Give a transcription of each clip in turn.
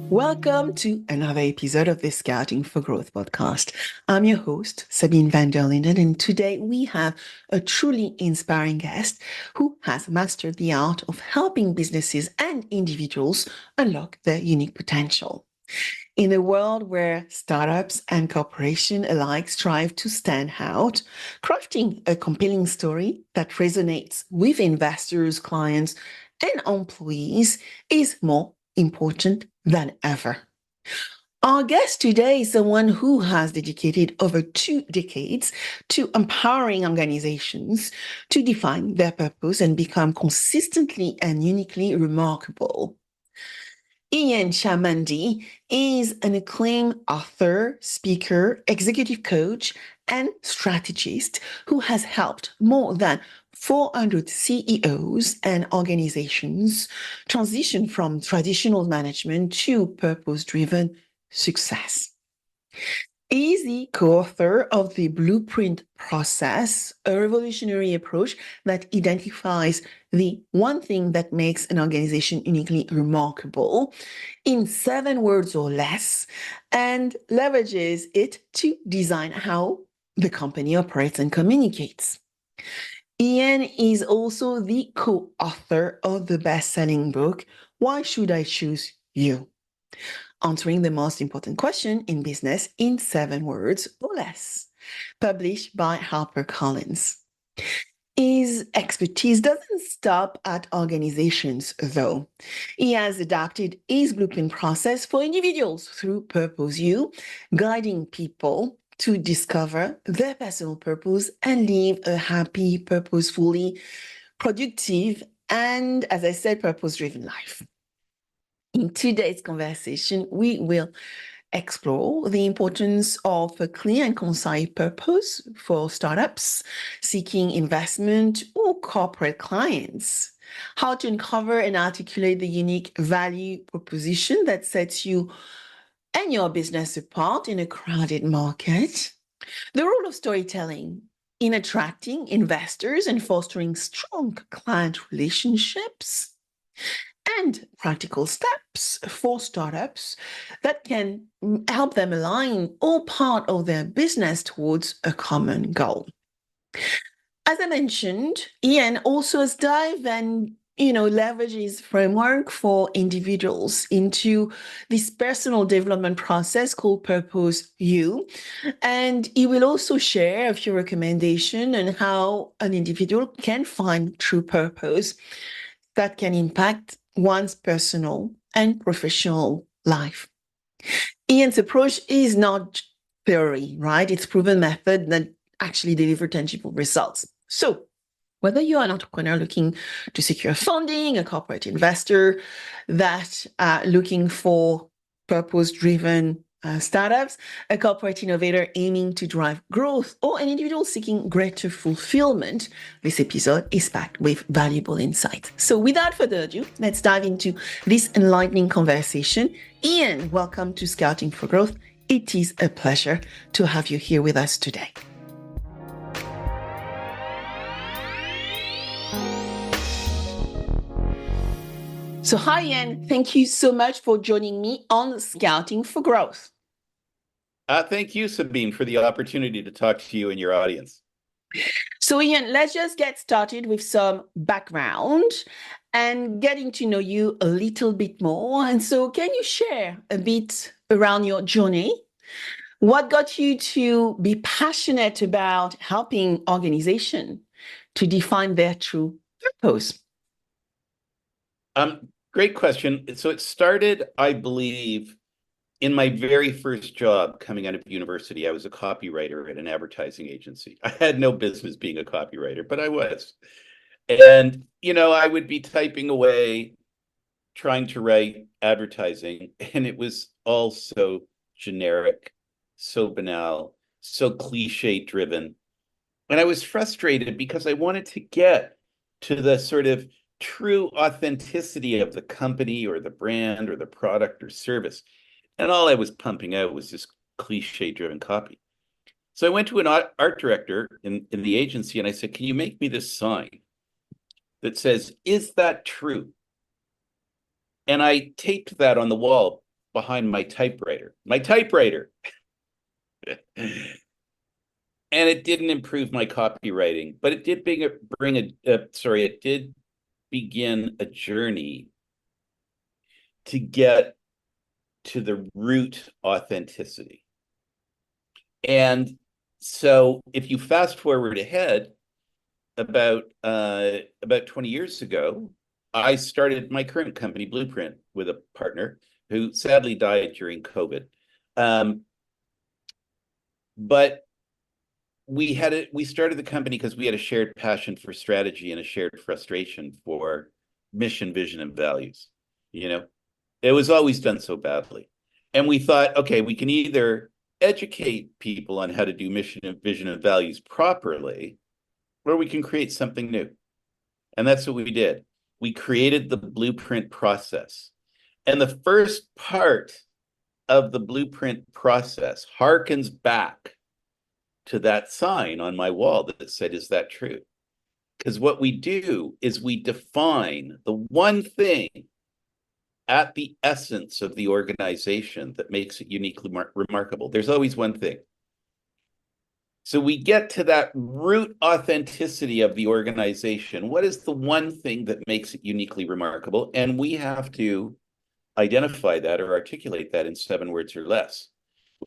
Welcome to another episode of the Scouting for Growth podcast. I'm your host, Sabine VdL, and today we have a truly inspiring guest who has mastered the art of helping businesses and individuals unlock their unique potential. In a world where startups and corporations alike strive to stand out, crafting a compelling story that resonates with investors, clients, and employees is more important than ever. Our guest today is someone who has dedicated over 2 decades to empowering organizations to define their purpose and become consistently and uniquely remarkable. Ian Chamandy is an acclaimed author, speaker, executive coach, and strategist who has helped more than 400 CEOs and organizations transition from traditional management to purpose-driven success. He is the co-author of the Blueprint Process, a revolutionary approach that identifies the one thing that makes an organization uniquely remarkable in 7 words or less, and leverages it to design how the company operates and communicates. Ian is also the co-author of the best-selling book, Why Should I Choose You? Answering the most important question in business in 7 words or less, published by HarperCollins. His expertise doesn't stop at organizations, though. He has adapted his blueprint process for individuals through Purpose You, guiding people to discover their personal purpose and live a happy, purposefully productive, and, as I said, purpose-driven life. In today's conversation, we will explore the importance of a clear and concise purpose for startups seeking investment or corporate clients, how to uncover and articulate the unique value proposition that sets you and your business apart in a crowded market, the role of storytelling in attracting investors and fostering strong client relationships, and practical steps for startups that can help them align all part of their business towards a common goal. As I mentioned, Ian also has dived and leverages framework for individuals into this personal development process called Purpose You. And he will also share a few recommendations on how an individual can find true purpose that can impact one's personal and professional life. Ian's approach is not theory, right? It's proven method that actually deliver tangible results. So whether you're an entrepreneur looking to secure funding, a corporate investor that looking for purpose-driven startups, a corporate innovator aiming to drive growth, or an individual seeking greater fulfillment, this episode is packed with valuable insights. So without further ado, let's dive into this enlightening conversation. Ian, welcome to Scouting for Growth. It is a pleasure to have you here with us today. So hi, Ian. Thank you so much for joining me on Scouting for Growth. Thank you, Sabine, for the opportunity to talk to you and your audience. So Ian, let's just get started with some background and getting to know you a little bit more. And so can you share a bit around your journey? What got you to be passionate about helping organizations to define their true purpose? Great question. So it started, I believe, in my very first job coming out of university. I was a copywriter at an advertising agency. I had no business being a copywriter, but I was. And, I would be typing away, trying to write advertising, and it was all so generic, so banal, so cliché driven. And I was frustrated because I wanted to get to the sort of true authenticity of the company or the brand or the product or service. And all I was pumping out was this cliche-driven copy. So I went to an art director in the agency and I said, can you make me this sign that says, is that true? And I taped that on the wall behind my typewriter. My typewriter. And it didn't improve my copywriting, but it did it did begin a journey to get to the root authenticity. And so if you fast forward ahead about 20 years ago, I started my current company, Blueprint, with a partner who sadly died during COVID. But we started the company because we had a shared passion for strategy and a shared frustration for mission, vision, and values. You know, it was always done so badly. And we thought, okay, we can either educate people on how to do mission and vision and values properly, or we can create something new. And that's what we did. We created the Blueprint process. And the first part of the Blueprint process harkens back to that sign on my wall that said, "Is that true?" Because what we do is we define the one thing at the essence of the organization that makes it uniquely remarkable. There's always one thing. So we get to that root authenticity of the organization. What is the one thing that makes it uniquely remarkable? And we have to identify that or articulate that in 7 words or less,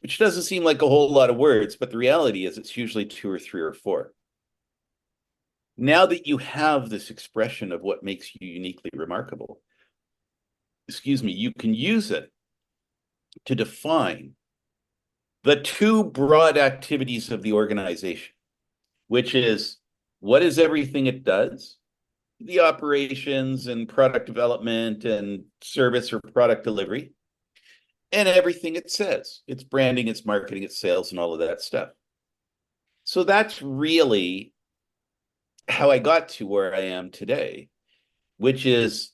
which doesn't seem like a whole lot of words, but the reality is it's usually 2 or 3 or 4. Now that you have this expression of what makes you uniquely remarkable, you can use it to define the 2 broad activities of the organization, which is what is everything it does, the operations and product development and service or product delivery, and everything it says, its branding, its marketing, its sales, and all of that stuff. So that's really how I got to where I am today, which is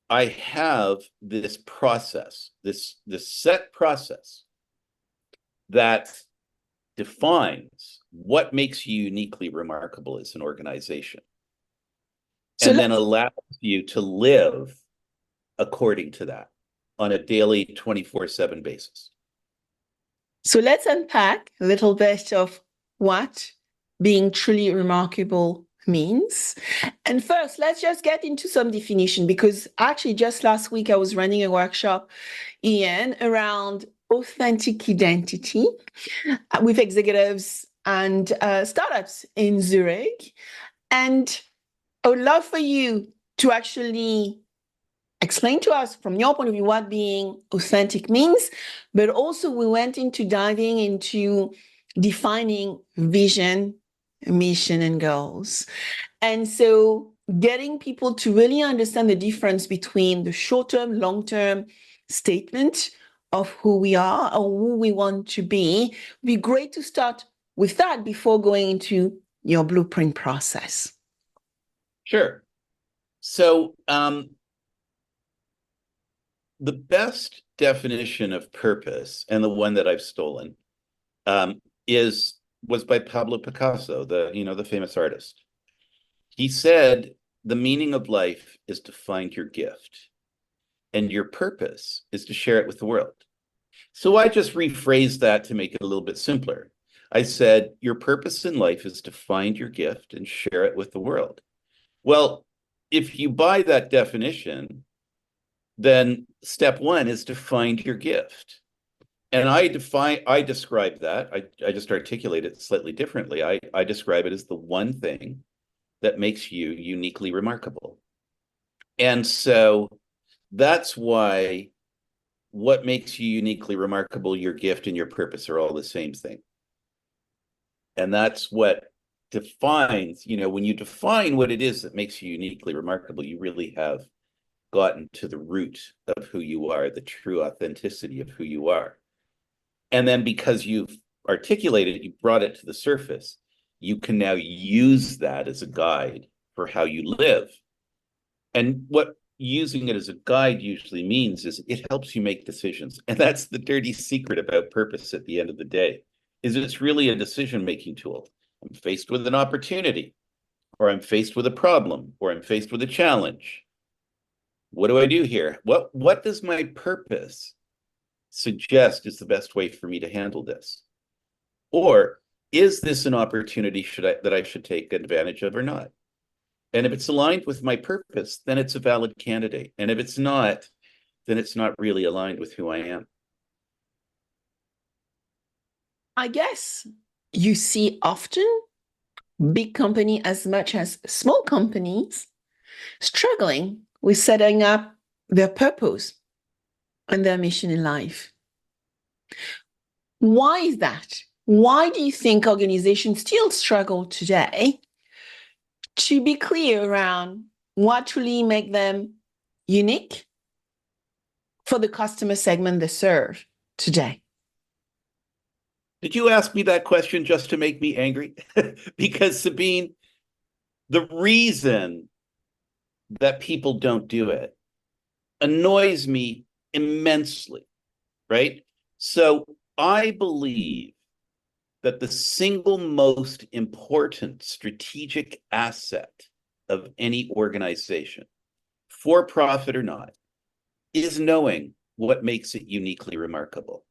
I have this process, this set process that defines what makes you uniquely remarkable as an organization, and then allows you to live according to that on a daily 24/7 basis. So let's unpack a little bit of what being truly remarkable means. And first, let's just get into some definition, because actually just last week I was running a workshop, Ian, around authentic identity with executives and startups in Zurich. And I would love for you to actually explain to us from your point of view what being authentic means, but also we went into diving into defining vision, mission, and goals. And so getting people to really understand the difference between the short-term, long-term statement of who we are or who we want to be, would be great to start with that before going into your blueprint process. Sure. So the best definition of purpose, and the one that I've stolen, was by Pablo Picasso, the famous artist. He said, "The meaning of life is to find your gift, and your purpose is to share it with the world." So I just rephrased that to make it a little bit simpler. I said, your purpose in life is to find your gift and share it with the world. Well, if you buy that definition, then step 1 is to find your gift. And I describe that, I just articulate it slightly differently. I describe it as the one thing that makes you uniquely remarkable. And so that's why what makes you uniquely remarkable, your gift and your purpose are all the same thing. And that's what defines, when you define what it is that makes you uniquely remarkable, you really have gotten to the root of who you are, the true authenticity of who you are. And then because you've articulated it, you brought it to the surface, you can now use that as a guide for how you live. And what using it as a guide usually means is it helps you make decisions. And that's the dirty secret about purpose at the end of the day, is it's really a decision-making tool. I'm faced with an opportunity, or I'm faced with a problem, or I'm faced with a challenge. What do I do here? What does my purpose suggest is the best way for me to handle this? Or is this an opportunity that I should take advantage of or not? And if it's aligned with my purpose, then it's a valid candidate. And if it's not, then it's not really aligned with who I am. I guess you see often big company as much as small companies struggling with setting up their purpose and their mission in life. Why is that? Why do you think organizations still struggle today to be clear around what truly make them unique for the customer segment they serve today? Did you ask me that question just to make me angry? Because Sabine, the reason that people don't do it annoys me immensely, right? So I believe that the single most important strategic asset of any organization, for profit or not, is knowing what makes it uniquely remarkable.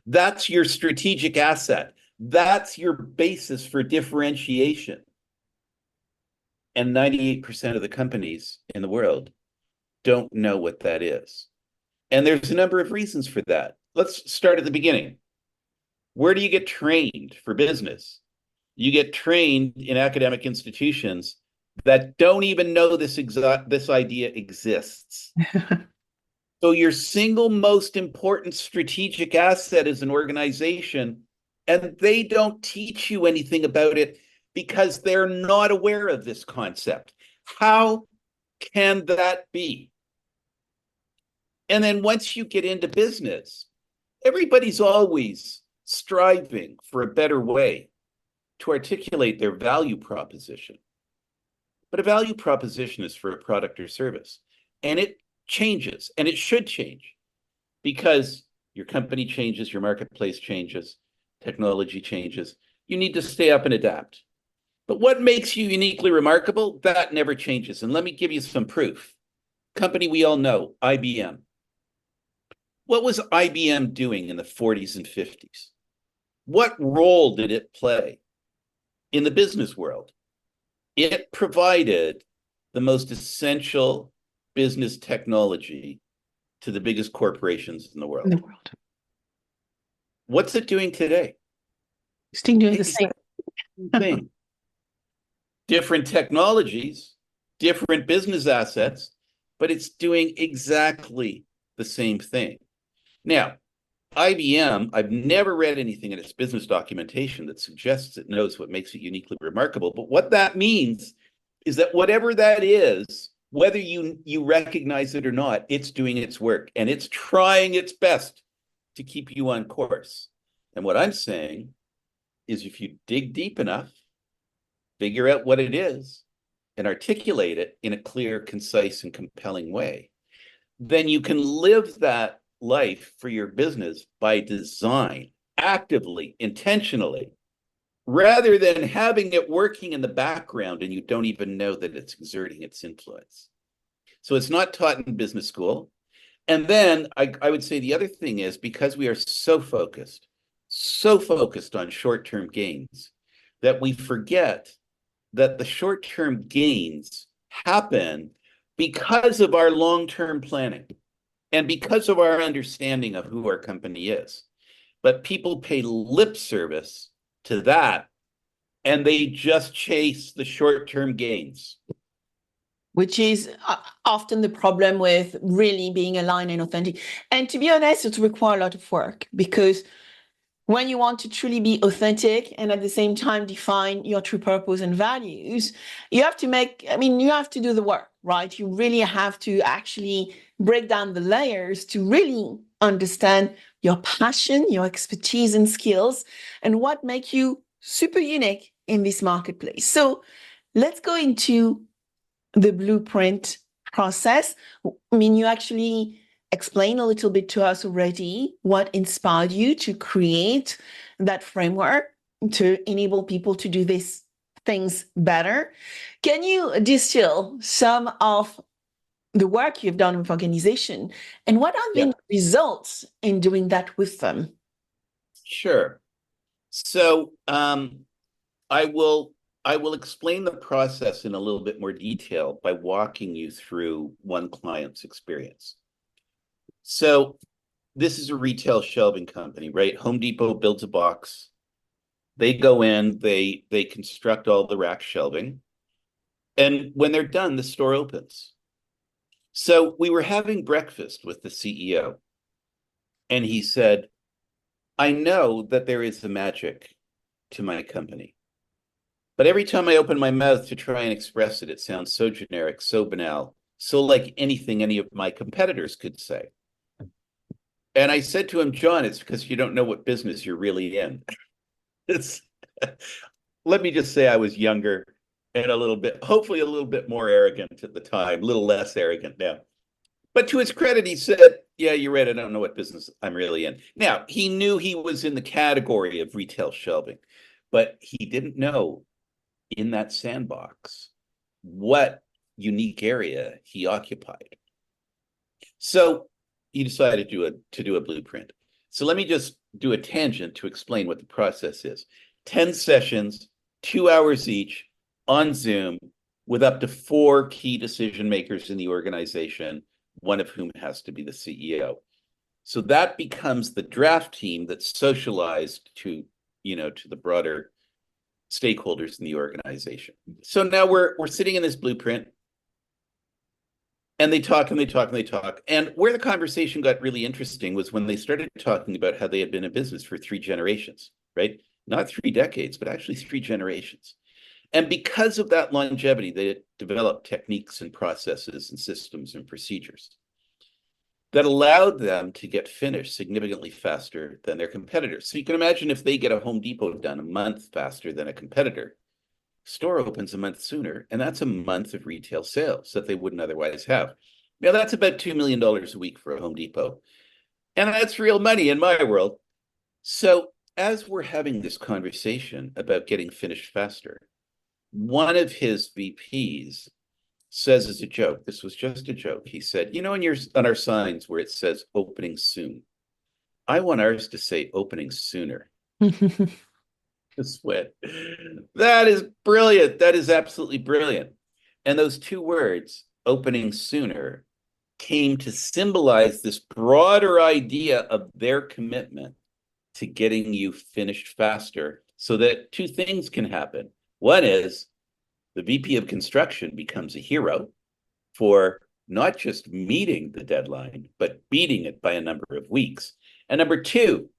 That's your strategic asset. That's your basis for differentiation. And 98% of the companies in the world don't know what that is. And there's a number of reasons for that. Let's start at the beginning. Where do you get trained for business? You get trained in academic institutions that don't even know this idea exists. So your single most important strategic asset is an organization, and they don't teach you anything about it because they're not aware of this concept. How can that be? And then once you get into business, everybody's always striving for a better way to articulate their value proposition. But a value proposition is for a product or service, and it changes, and it should change because your company changes, your marketplace changes, technology changes. You need to stay up and adapt. But what makes you uniquely remarkable? That never changes. And let me give you some proof. Company we all know, IBM. What was IBM doing in the 40s and 50s? What role did it play in the business world? It provided the most essential business technology to the biggest corporations in the world. What's it doing today? Still doing the same thing. Different technologies, different business assets, but it's doing exactly the same thing. Now, IBM, I've never read anything in its business documentation that suggests it knows what makes it uniquely remarkable. But what that means is that whatever that is, whether you recognize it or not, it's doing its work and it's trying its best to keep you on course. And what I'm saying is if you dig deep enough, figure out what it is, and articulate it in a clear, concise, and compelling way, then you can live that life for your business by design, actively, intentionally, rather than having it working in the background and you don't even know that it's exerting its influence. So it's not taught in business school. And then I would say the other thing is because we are so focused on short-term gains that we forget that the short-term gains happen because of our long-term planning and because of our understanding of who our company is. But people pay lip service to that, and they just chase the short-term gains. Which is often the problem with really being aligned and authentic. And to be honest, it requires a lot of work because when you want to truly be authentic and at the same time define your true purpose and values, you have to you have to do the work, right? You really have to actually break down the layers to really understand your passion, your expertise and skills, and what make you super unique in this marketplace. So let's go into the blueprint process. You actually explain a little bit to us already what inspired you to create that framework to enable people to do these things better. Can you distill some of the work you've done with organization, and what have Yeah, been the results in doing that with them? sure. So I will I will explain the process in a little bit more detail by walking you through one client's experience. So this is a retail shelving company, right? Home Depot builds a box. They go in, they construct all the rack shelving, and when they're done, the store opens. So we were having breakfast with the CEO, and he said, "I know that there is a magic to my company. But every time I open my mouth to try and express it, it sounds so generic, so banal, so like anything any of my competitors could say." And I said to him, "John, it's because you don't know what business you're really in." It's, let me just say I was younger and a little bit, hopefully a little bit more arrogant at the time, a little less arrogant now. But to his credit, he said, "Yeah, you're right. I don't know what business I'm really in." Now, he knew he was in the category of retail shelving, but he didn't know in that sandbox what unique area he occupied. So he decided to do a blueprint. So let me just do a tangent to explain what the process is. 10 sessions, 2 hours each on Zoom with up to 4 key decision makers in the organization, one of whom has to be the CEO. So that becomes the draft team that's socialized to, to the broader stakeholders in the organization. So now we're sitting in this blueprint, and they talk and they talk and they talk. And where the conversation got really interesting was when they started talking about how they had been in business for 3 generations, right? Not 3 decades, but actually 3 generations. And because of that longevity, they developed techniques and processes and systems and procedures that allowed them to get finished significantly faster than their competitors. So you can imagine if they get a Home Depot done a month faster than a competitor, store opens a month sooner, and that's a month of retail sales that they wouldn't otherwise have. Now, that's about $2 million a week for a Home Depot. And that's real money in my world. So as we're having this conversation about getting finished faster, one of his VPs says as a joke, this was just a joke. He said, on our signs where it says opening soon, I want ours to say opening sooner. Sweat. That is brilliant. That is absolutely brilliant. And those 2 words, opening sooner, came to symbolize this broader idea of their commitment to getting you finished faster so that 2 things can happen. One is the VP of construction becomes a hero for not just meeting the deadline, but beating it by a number of weeks. And number 2,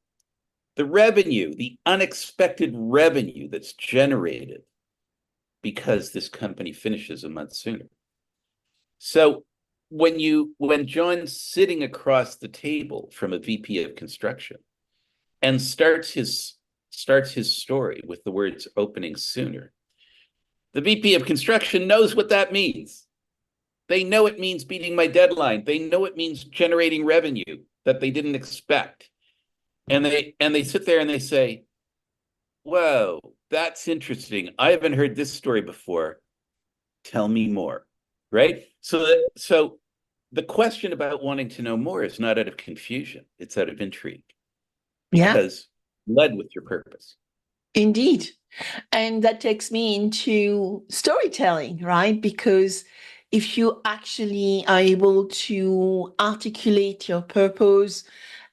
the revenue, the unexpected revenue that's generated because this company finishes a month sooner. So when John's sitting across the table from a VP of construction and starts his story with the words opening sooner, the VP of construction knows what that means. They know it means beating my deadline. They know it means generating revenue that they didn't expect. And they sit there and they say, "Whoa, that's interesting. I haven't heard this story before. Tell me more." Right? So the question about wanting to know more is not out of confusion. It's out of intrigue Yeah, because led with your purpose. indeed. And that takes me into storytelling, right? Because if you actually are able to articulate your purpose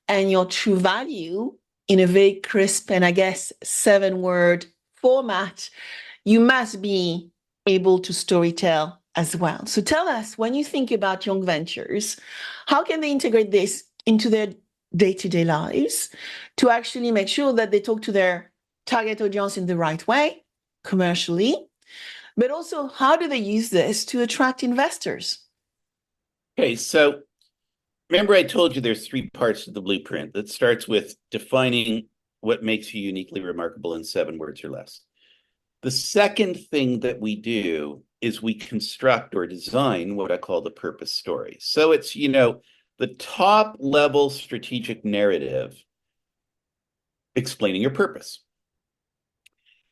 and your true value in a very crisp and, I guess, 7-word format, you must be able to storytell as well. So tell us, when you think about young ventures, how can they integrate this into their day-to-day lives to actually make sure that they talk to their target audience in the right way, commercially, but also how do they use this to attract investors? Okay, so remember I told you there's 3 parts to the blueprint. That starts with defining what makes you uniquely remarkable in 7 words or less. The second thing that we do is we construct or design what I call the purpose story. So it's, the top level strategic narrative explaining your purpose.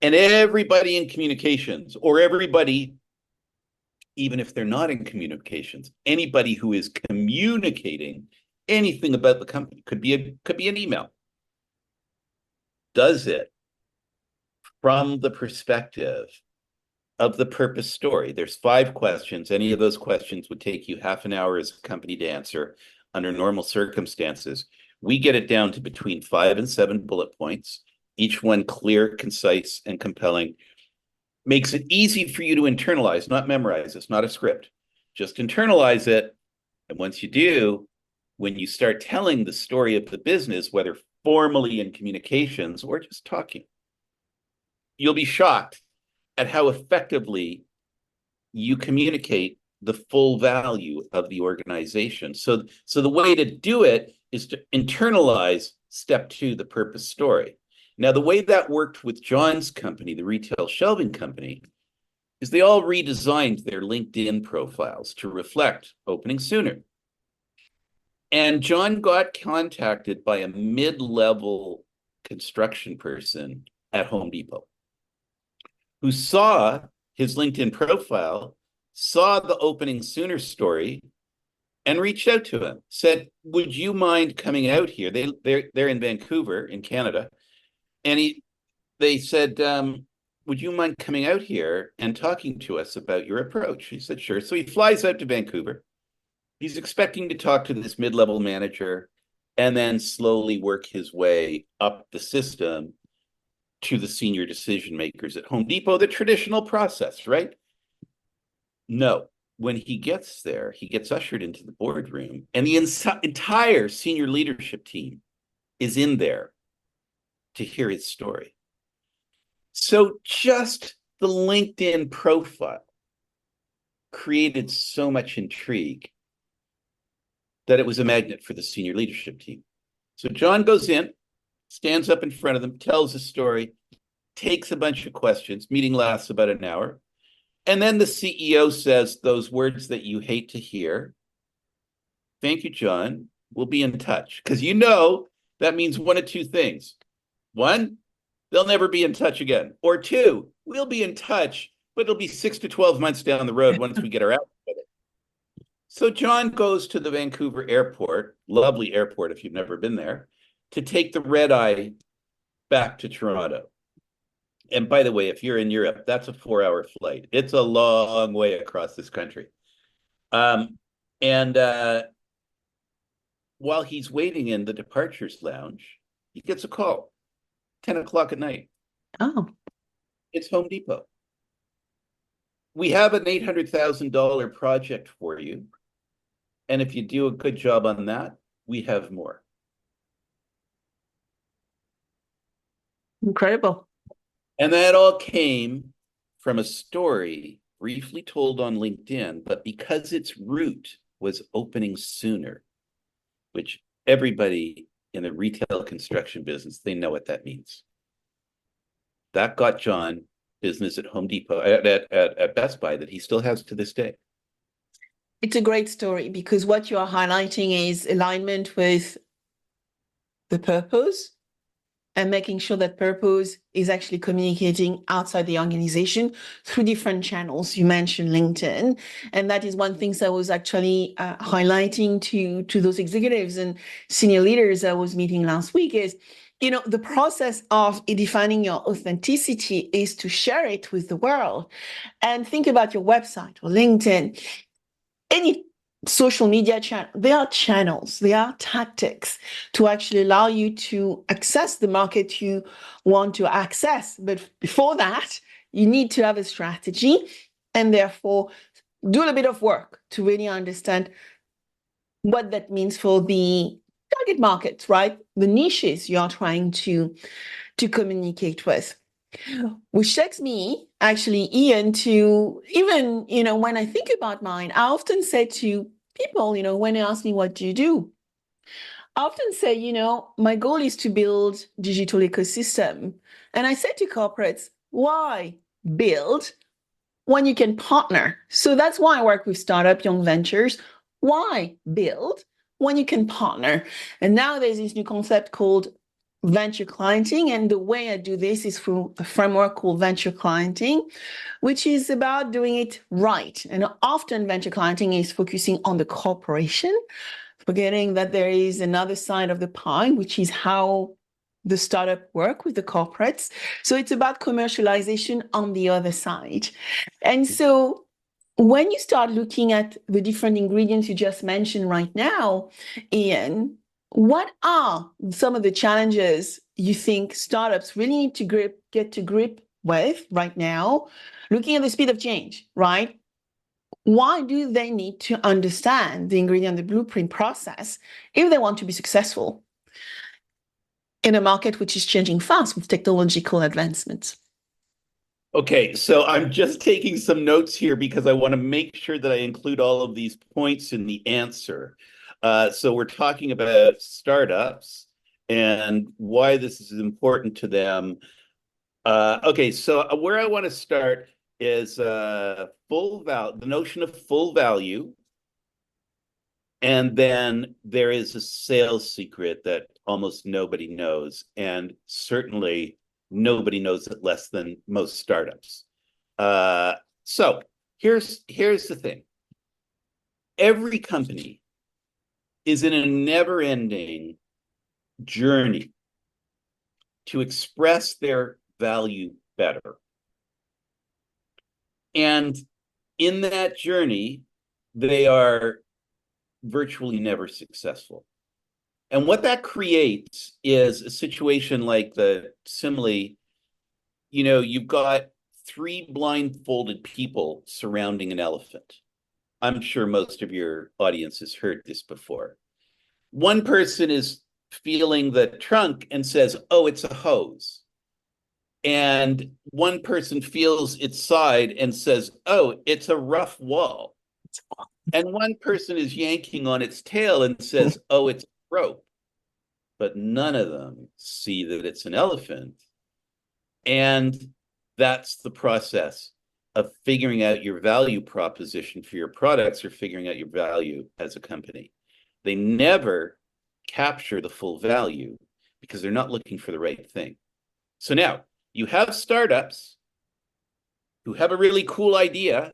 And everybody in communications or everybody even if they're not in communications, anybody who is communicating anything about the company, could be an email, does it from the perspective of the purpose story. There's 5 questions. Any of those questions would take you half an hour as a company to answer under normal circumstances. We get it down to between 5 and 7 bullet points, each one clear, concise, and compelling. Makes it easy for you to internalize, not memorize. It's not a script. Just internalize it. And once you do, when you start telling the story of the business, whether formally in communications or just talking, you'll be shocked at how effectively you communicate the full value of the organization. So the way to do it is to internalize step 2, the purpose story. Now, the way that worked with John's company, the retail shelving company, is they all redesigned their LinkedIn profiles to reflect opening sooner. And John got contacted by a mid-level construction person at Home Depot who saw his LinkedIn profile, saw the opening sooner story, and reached out to him, said, would you mind coming out here? They're in Vancouver, in Canada. And they said, would you mind coming out here and talking to us about your approach? He said, sure. So he flies out to Vancouver. He's expecting to talk to this mid-level manager and then slowly work his way up the system to the senior decision makers at Home Depot, the traditional process, right? No. When he gets there, he gets ushered into the boardroom, and the entire senior leadership team is in there to hear his story. So just the LinkedIn profile created so much intrigue that it was a magnet for the senior leadership team. So John goes in, stands up in front of them, tells his story, takes a bunch of questions. Meeting lasts about an hour. And then the CEO says those words that you hate to hear. Thank you, John. We'll be in touch. Because that means one of 2 things. 1, they'll never be in touch again. Or 2, we'll be in touch, but it'll be 6 to 12 months down the road once we get our outfit together. So John goes to the Vancouver airport, lovely airport if you've never been there, to take the red eye back to Toronto. And by the way, if you're in Europe, that's a 4-hour flight. It's a long way across this country. And while he's waiting in the departures lounge, he gets a call, 10 o'clock at night. Oh. It's Home Depot. We have an $800,000 project for you. And if you do a good job on that, we have more. Incredible. And that all came from a story briefly told on LinkedIn, but because its root was opening sooner, which everybody in the retail construction business, they know what that means. That got John business at Home Depot, at Best Buy, that he still has to this day. It's a great story because what you are highlighting is alignment with the purpose and making sure that purpose is actually communicating outside the organization through different channels. You mentioned LinkedIn, and that is one thing that I was actually highlighting to those executives and senior leaders I was meeting last week is, the process of defining your authenticity is to share it with the world. And think about your website or LinkedIn, any social media channel. There are channels, there are tactics to actually allow you to access the market you want to access. But before that, you need to have a strategy and therefore do a little bit of work to really understand what that means for the target markets, right? The niches you are trying to communicate with. Which takes me, actually, Ian, to even, when I think about mine, I often say to people, when they ask me, what do you do? I often say, my goal is to build digital ecosystem. And I say to corporates, why build when you can partner? So that's why I work with startup young ventures. Why build when you can partner? And now there's this new concept called venture clienting. And the way I do this is through a framework called venture clienting, which is about doing it right. And often venture clienting is focusing on the corporation, forgetting that there is another side of the pie, which is how the startup work with the corporates. So it's about commercialization on the other side. And so when you start looking at the different ingredients you just mentioned right now, Ian, what are some of the challenges you think startups really need to get to grip with right now, looking at the speed of change, right? Why do they need to understand the ingredient, the blueprint process if they want to be successful in a market which is changing fast with technological advancements? Okay, so I'm just taking some notes here because I want to make sure that I include all of these points in the answer. So we're talking about startups and why this is important to them. Okay, so where I want to start is the notion of full value. And then there is a sales secret that almost nobody knows, and certainly nobody knows it less than most startups. So here's the thing. Every company is in a never-ending journey to express their value better. And in that journey, they are virtually never successful. And what that creates is a situation like the simile, you've got three blindfolded people surrounding an elephant. I'm sure most of your audience has heard this before. One person is feeling the trunk and says, oh, it's a hose. And one person feels its side and says, oh, it's a rough wall. And one person is yanking on its tail and says, oh, it's rope. But none of them see that it's an elephant. And that's the process of figuring out your value proposition for your products or figuring out your value as a company. They never capture the full value because they're not looking for the right thing. So now you have startups who have a really cool idea.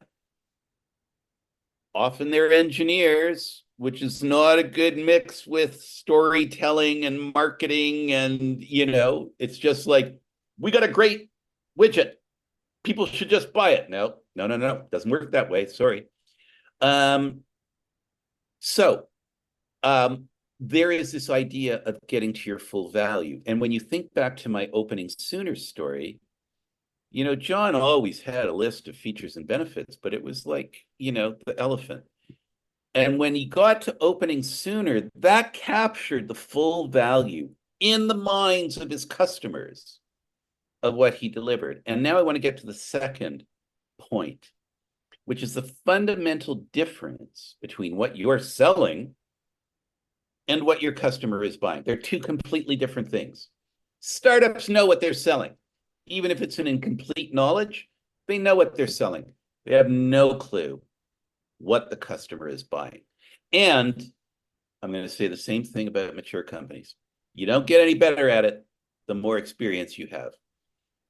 Often they're engineers, which is not a good mix with storytelling and marketing. And, it's just like, we got a great widget. People should just buy it. No. Doesn't work that way. Sorry. So there is this idea of getting to your full value. And when you think back to my opening sooner story, John always had a list of features and benefits, but it was like, the elephant. And when he got to opening sooner, that captured the full value in the minds of his customers of what he delivered. And now I want to get to the second point, which is the fundamental difference between what you're selling and what your customer is buying. They're two completely different things. Startups know what they're selling. Even if it's an incomplete knowledge, they know what they're selling. They have no clue what the customer is buying. And I'm going to say the same thing about mature companies. You don't get any better at it the more experience you have.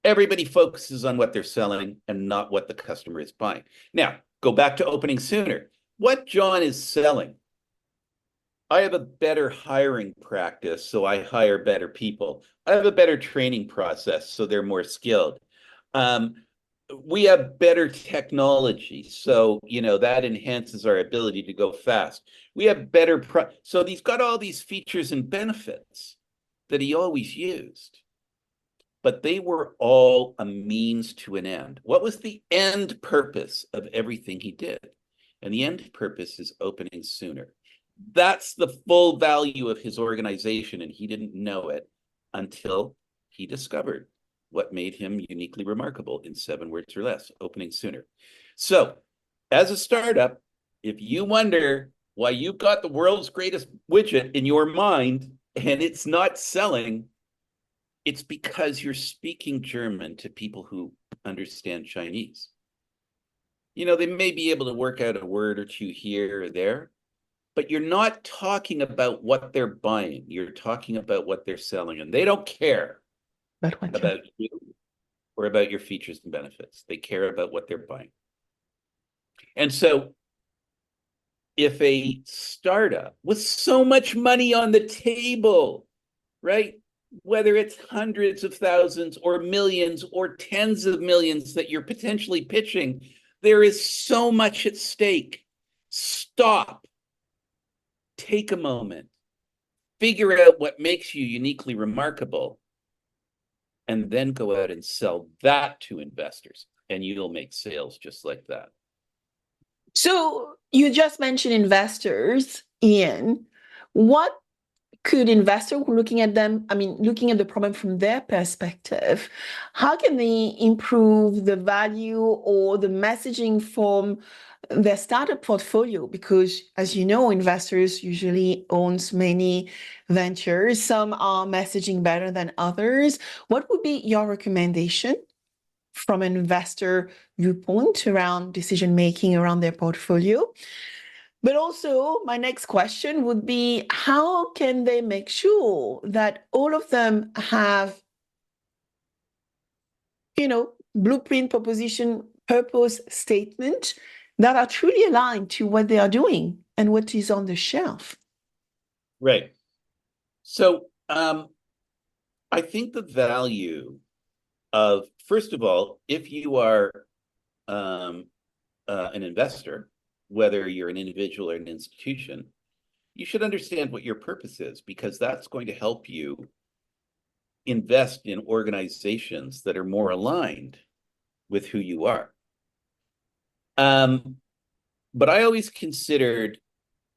Everybody focuses on what they're selling and not what the customer is buying. Now, go back to opening sooner. What John is selling, I have a better hiring practice, so I hire better people. I have a better training process, so they're more skilled. We have better technology, so that enhances our ability to go fast. We have better so he's got all these features and benefits that he always used, but they were all a means to an end. What was the end purpose of everything he did? And the end purpose is opening sooner. That's the full value of his organization, and he didn't know it until he discovered what made him uniquely remarkable in 7 words or less, opening sooner. So as a startup, if you wonder why you've got the world's greatest widget in your mind and it's not selling, it's because you're speaking German to people who understand Chinese. They may be able to work out a word or two here or there, but you're not talking about what they're buying. You're talking about what they're selling, and they don't care But what you about you or about your features and benefits. They care about what they're buying. And so if a startup with so much money on the table, right? Whether it's hundreds of thousands or millions or tens of millions that you're potentially pitching, there is so much at stake. Stop. Take a moment. Figure out what makes you uniquely remarkable, and then go out and sell that to investors, and you'll make sales just like that. So you just mentioned investors, Ian. What could investors looking at them, looking at the problem from their perspective, how can they improve the value or the messaging from their startup portfolio? Because as you know, investors usually owns many ventures. Some are messaging better than others. What would be your recommendation from an investor viewpoint around decision making around their portfolio? But also, my next question would be, how can they make sure that all of them have, blueprint, proposition, purpose, statement that are truly aligned to what they are doing and what is on the shelf? Right. So I think the value of, first of all, if you are an investor, whether you're an individual or an institution, you should understand what your purpose is, because that's going to help you invest in organizations that are more aligned with who you are. But I always considered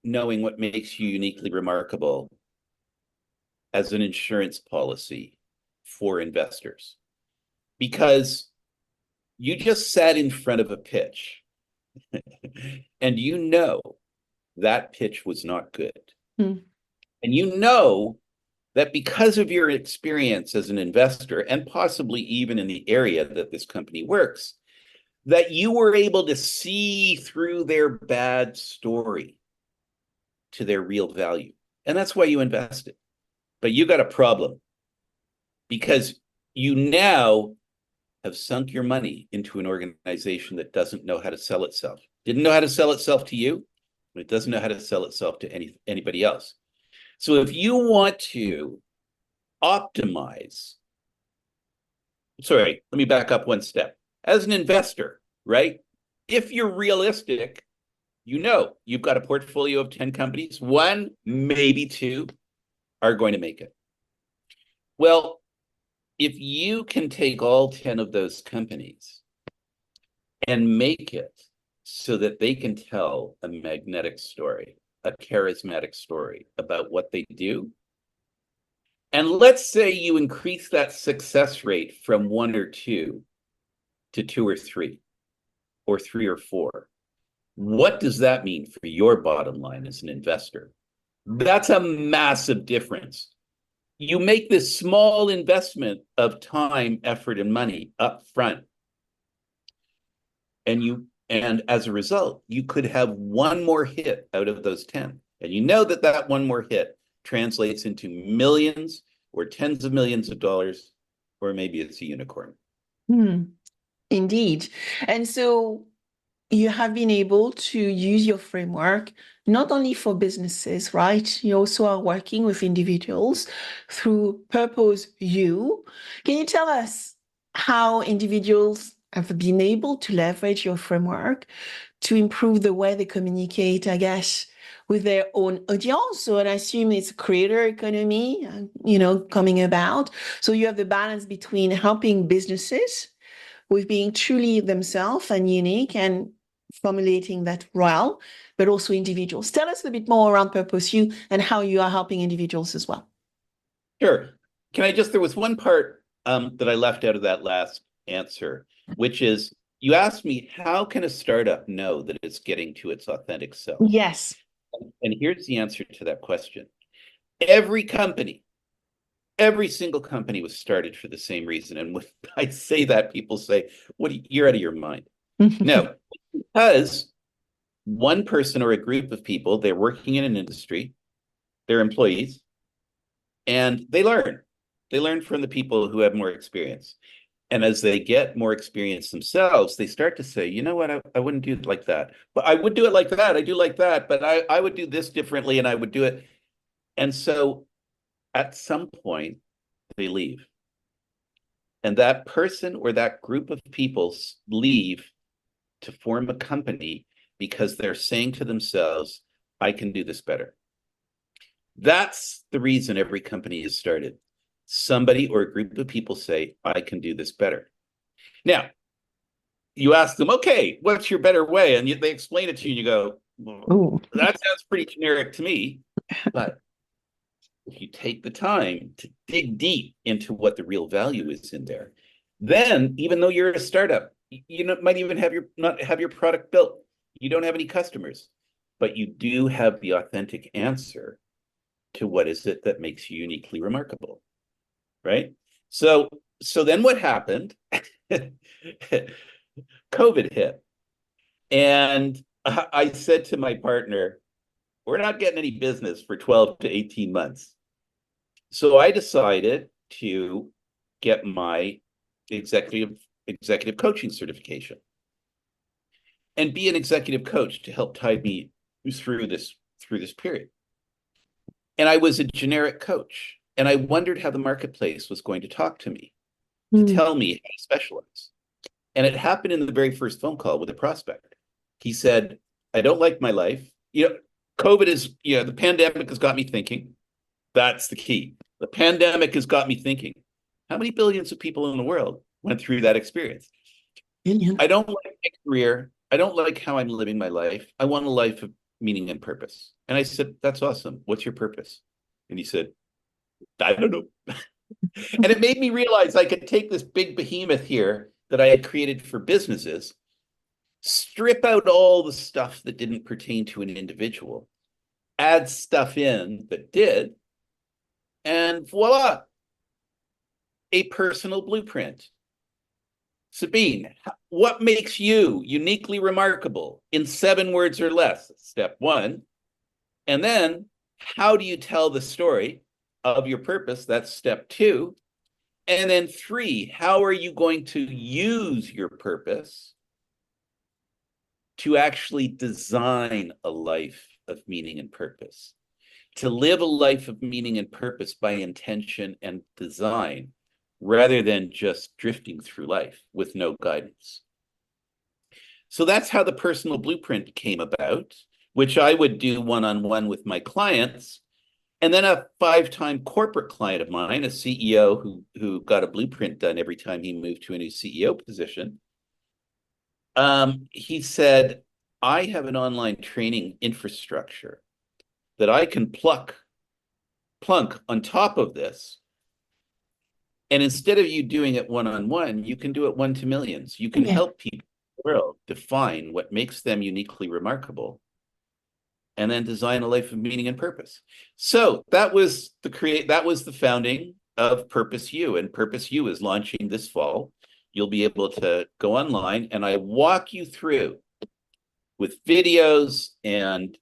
knowing what makes you uniquely remarkable as an insurance policy for investors, because you just sat in front of a pitch and you know that pitch was not good. Mm. And you know that because of your experience as an investor, and possibly even in the area that this company works, that you were able to see through their bad story to their real value. And that's why you invested. But you got a problem, because you now have sunk your money into an organization that doesn't know how to sell itself. Didn't know how to sell itself to you, but it doesn't know how to sell itself to anybody else. So if you want to optimize, sorry, let me back up one step. As an investor, right? If you're realistic, you know you've got a portfolio of 10 companies, one, maybe two are going to make it. Well, if you can take all 10 of those companies and make it so that they can tell a magnetic story, a charismatic story about what they do, and let's say you increase that success rate from 1 or 2 to 2 or 3, or 3 or 4, what does that mean for your bottom line as an investor? That's a massive difference. You make this small investment of time, effort, and money up front, and as a result, you could have one more hit out of those 10. And you know that that one more hit translates into millions or tens of millions of dollars, or maybe it's a unicorn. Indeed. And so you have been able to use your framework not only for businesses, right? You also are working with individuals through Purpose You. Can you tell us how individuals have been able to leverage your framework to improve the way they communicate, I guess, with their own audience? So I assume it's creator economy, coming about. So you have the balance between helping businesses with being truly themselves and unique and formulating that well, but also individuals. Tell us a bit more around Purpose You and how you are helping individuals as well. Sure. There was one part that I left out of that last answer, which is, you asked me, how can a startup know that it's getting to its authentic self? Yes. And here's the answer to that question. Every single company was started for the same reason. And when I say that, people say, you're out of your mind. No, because one person or a group of people, they're working in an industry, they're employees, and they learn. They learn from the people who have more experience. And as they get more experience themselves, they start to say, you know what, I wouldn't do it like that. But I would do it like that. I do like that, but I would do this differently and I would do it. And so at some point, they leave. And that person or that group of people leave to form a company because they're saying to themselves, I can do this better. That's the reason every company is started. Somebody or a group of people say, I can do this better. Now, you ask them, okay, what's your better way? And they explain it to you, and you go, well, that sounds pretty generic to me. But if you take the time to dig deep into what the real value is in there, then even though you're a startup, you might even not have your product built. You don't have any customers, but you do have the authentic answer to what is it that makes you uniquely remarkable, right? So then what happened? COVID hit. And I said to my partner, we're not getting any business for 12 to 18 months. So I decided to get my executive coaching certification and be an executive coach to help tide me through this period. And I was a generic coach, and I wondered how the marketplace was going to talk to me, to tell me how to specialize. And it happened in the very first phone call with a prospect. He said, I don't like my life. COVID is, the pandemic has got me thinking. That's the key. The pandemic has got me thinking. How many billions of people in the world went through that experience? I don't like my career. I don't like how I'm living my life. I want a life of meaning and purpose. And I said, that's awesome. What's your purpose? And he said, I don't know. And it made me realize I could take this big behemoth here that I had created for businesses, strip out all the stuff that didn't pertain to an individual, add stuff in that did, and voila, a personal blueprint. Sabine, what makes you uniquely remarkable in 7 words or less? Step 1. And then, how do you tell the story of your purpose? That's step 2. And then 3, how are you going to use your purpose to actually design a life of meaning and purpose? To live a life of meaning and purpose by intention and design, rather than just drifting through life with no guidance. So that's how the personal blueprint came about, which I would do one-on-one with my clients. And then a 5-time corporate client of mine, a CEO who got a blueprint done every time he moved to a new CEO position, he said, I have an online training infrastructure that I can plunk on top of this. And instead of you doing it one-on-one, you can do it one to millions. You can help people in the world define what makes them uniquely remarkable and then design a life of meaning and purpose. So that was the founding of Purpose U, and Purpose U is launching this fall. You'll be able to go online and I walk you through with videos and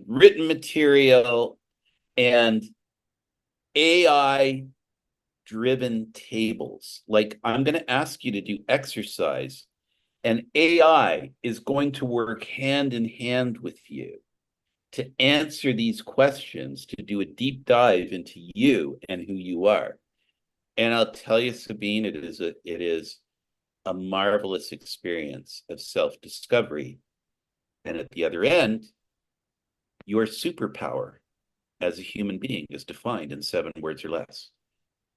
written material and AI driven tables. Like, I'm going to ask you to do exercise, and AI is going to work hand in hand with you to answer these questions, to do a deep dive into you and who you are. And I'll tell you, Sabine, it is a marvelous experience of self-discovery. And at the other end, your superpower as a human being is defined in 7 words or less.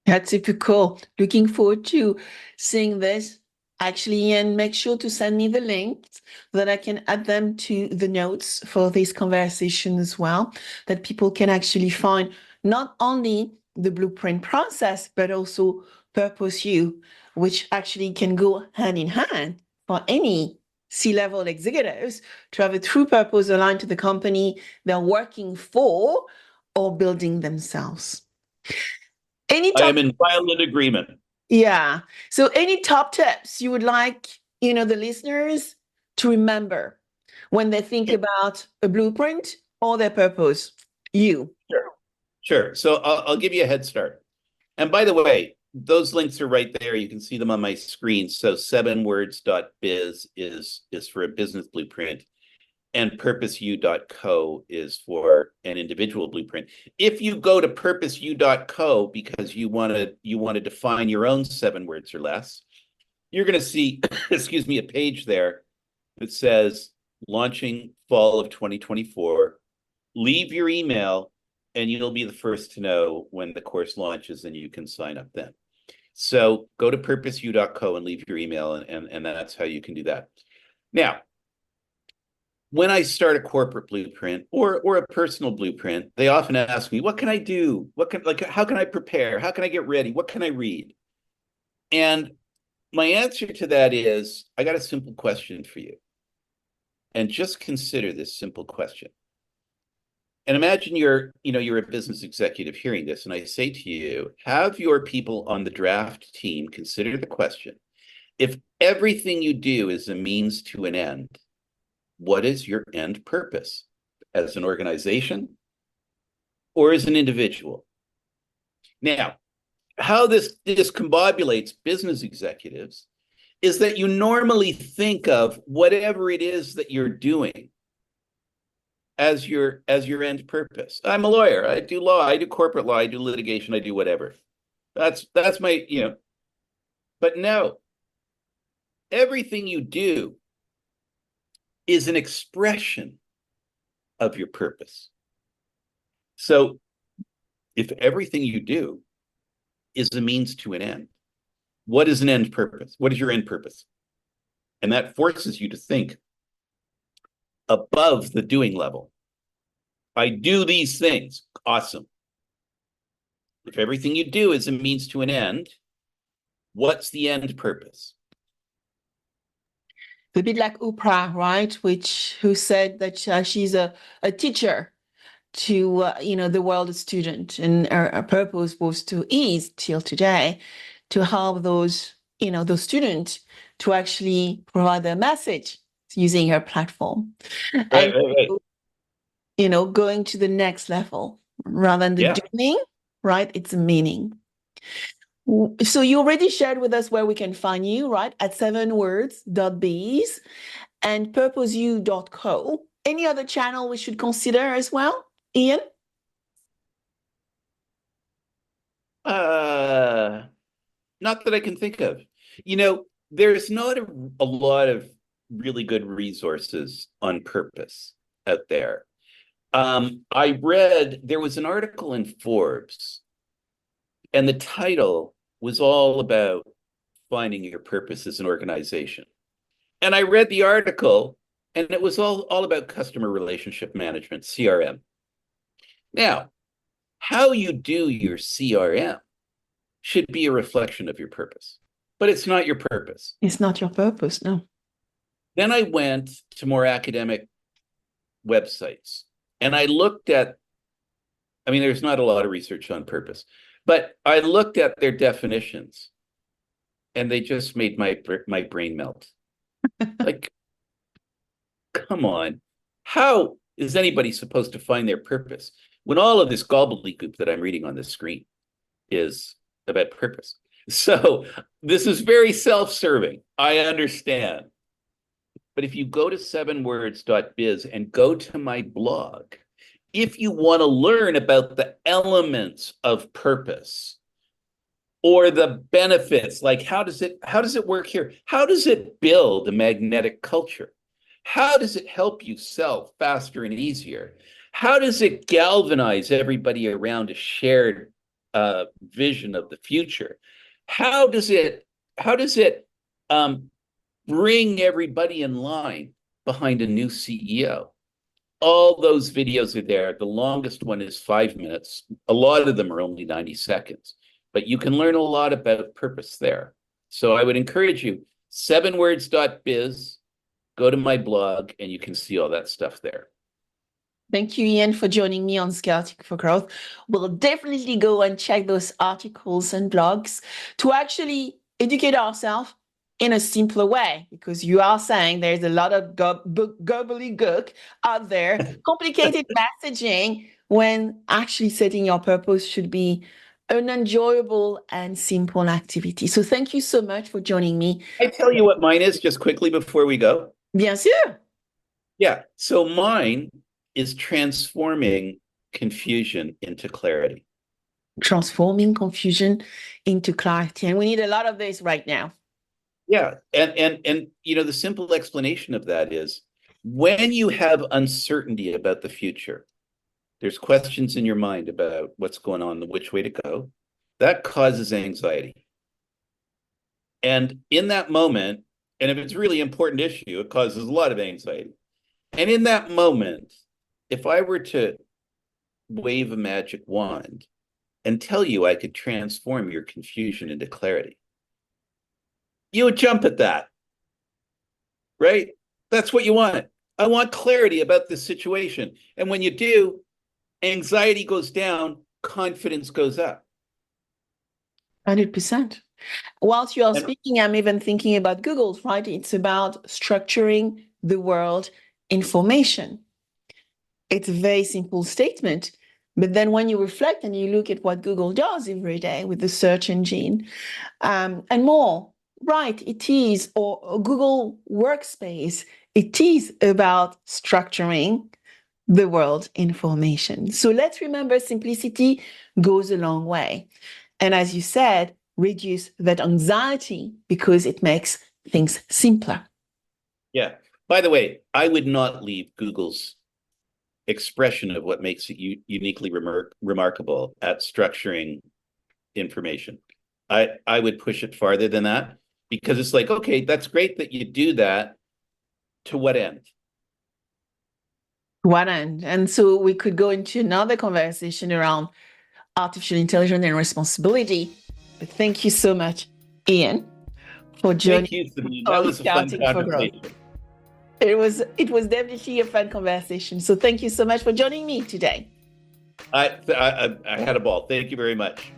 That's super cool. Looking forward to seeing this. Actually, Ian, make sure to send me the links that I can add them to the notes for this conversation as well, that people can actually find not only the blueprint process, but also Purpose U, which actually can go hand in hand for any C-level executives to have a true purpose aligned to the company they're working for or building themselves. I am in violent agreement. Yeah. So any top tips you would like, the listeners to remember when they think about a blueprint or their purpose? You. Sure. So I'll give you a head start. And by the way, those links are right there. You can see them on my screen. So 7words.biz is for a business blueprint, and purposeu.co is for an individual blueprint. If you go to purposeu.co because you want to define your own 7 words or less, you're going to see, excuse me, a page there that says launching fall of 2024. Leave your email and you'll be the first to know when the course launches and you can sign up then. So go to purposeu.co and leave your email, and that's how you can do that. Now, when I start a corporate blueprint or a personal blueprint, they often ask me, what can I do? How can I prepare? How can I get ready? What can I read? And my answer to that is, I got a simple question for you. And just consider this simple question. And imagine you're a business executive hearing this, and I say to you, have your people on the draft team consider the question: if everything you do is a means to an end, what is your end purpose as an organization or as an individual? Now, how this discombobulates business executives is that you normally think of whatever it is that you're doing as your end purpose. I'm a lawyer. I do law. I do corporate law. I do litigation. I do whatever. That's my, but no, everything you do is an expression of your purpose. So if everything you do is a means to an end, what is an end purpose? What is your end purpose? And that forces you to think above the doing level. I do these things. Awesome. If everything you do is a means to an end, what's the end purpose? A bit like Oprah, right? Who said that she's a teacher to the world student, and her purpose was till today to help those students to actually provide their message using her platform, Right. going to the next level rather than the doing, right? It's a meaning. So you already shared with us where we can find you, right? At 7words.biz and purposeu.co. Any other channel we should consider as well, Ian? Not that I can think of. There's not a lot of really good resources on purpose out there. I read, there was an article in Forbes, and the title was all about finding your purpose as an organization. And I read the article, and it was all about customer relationship management, CRM. Now, how you do your CRM should be a reflection of your purpose, but it's not your purpose. It's not your purpose, no. Then I went to more academic websites, and I looked at, there's not a lot of research on purpose, but I looked at their definitions, and they just made my brain melt. Like, come on. How is anybody supposed to find their purpose when all of this gobbledygook that I'm reading on the screen is about purpose? So this is very self-serving. I understand. But if you go to 7words.biz and go to my blog, if you want to learn about the elements of purpose or the benefits, like how does it work here? How does it build a magnetic culture? How does it help you sell faster and easier? How does it galvanize everybody around a shared vision of the future? How does it bring everybody in line behind a new CEO? All those videos are there. The longest one is 5 minutes. A lot of them are only 90 seconds, but you can learn a lot about purpose there. So I would encourage you, 7words.biz, go to my blog, and you can see all that stuff there. Thank you, Ian, for joining me on Scouting for Growth. We'll definitely go and check those articles and blogs to actually educate ourselves in a simpler way, because you are saying there's a lot of gobbledygook out there, complicated messaging, when actually setting your purpose should be an enjoyable and simple activity. So thank you so much for joining me. I tell you what mine is just quickly before we go. Bien sûr. Yeah. So mine is transforming confusion into clarity. Transforming confusion into clarity. And we need a lot of this right now. Yeah. And the simple explanation of that is when you have uncertainty about the future, there's questions in your mind about what's going on, which way to go. That causes anxiety. And in that moment, and if it's a really important issue, it causes a lot of anxiety. And in that moment, if I were to wave a magic wand and tell you I could transform your confusion into clarity, you would jump at that, right? That's what you want. I want clarity about this situation. And when you do, anxiety goes down, confidence goes up. 100%. Whilst you are speaking, I'm even thinking about Google's, right? It's about structuring the world information. It's a very simple statement. But then when you reflect and you look at what Google does every day with the search engine and more, right, it is, or Google Workspace, it is about structuring the world information. So let's remember, simplicity goes a long way. And as you said, reduce that anxiety because it makes things simpler. Yeah. By the way, I would not leave Google's expression of what makes it uniquely remarkable at structuring information. I would push it farther than that, because it's like, okay, that's great that you do that. To what end? What end? And so we could go into another conversation around artificial intelligence and responsibility. But thank you so much, Ian, for joining. Thank you, Sabine. That was a fun conversation. It was definitely a fun conversation. So thank you so much for joining me today. I had a ball. Thank you very much.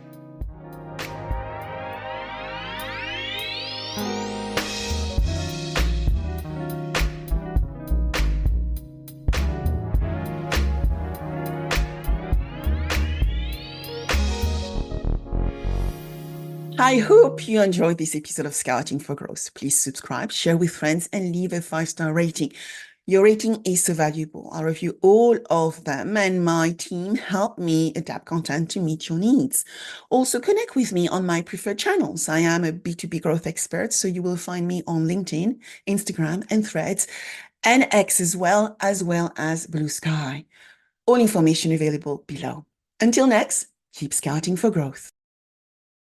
I hope you enjoyed this episode of Scouting for Growth. Please subscribe, share with friends, and leave a 5-star rating. Your rating is so valuable. I review all of them, and my team help me adapt content to meet your needs. Also, connect with me on my preferred channels. I am a B2B growth expert, so you will find me on LinkedIn, Instagram, and Threads, and X as well as Blue Sky. All information available below. Until next, keep scouting for growth.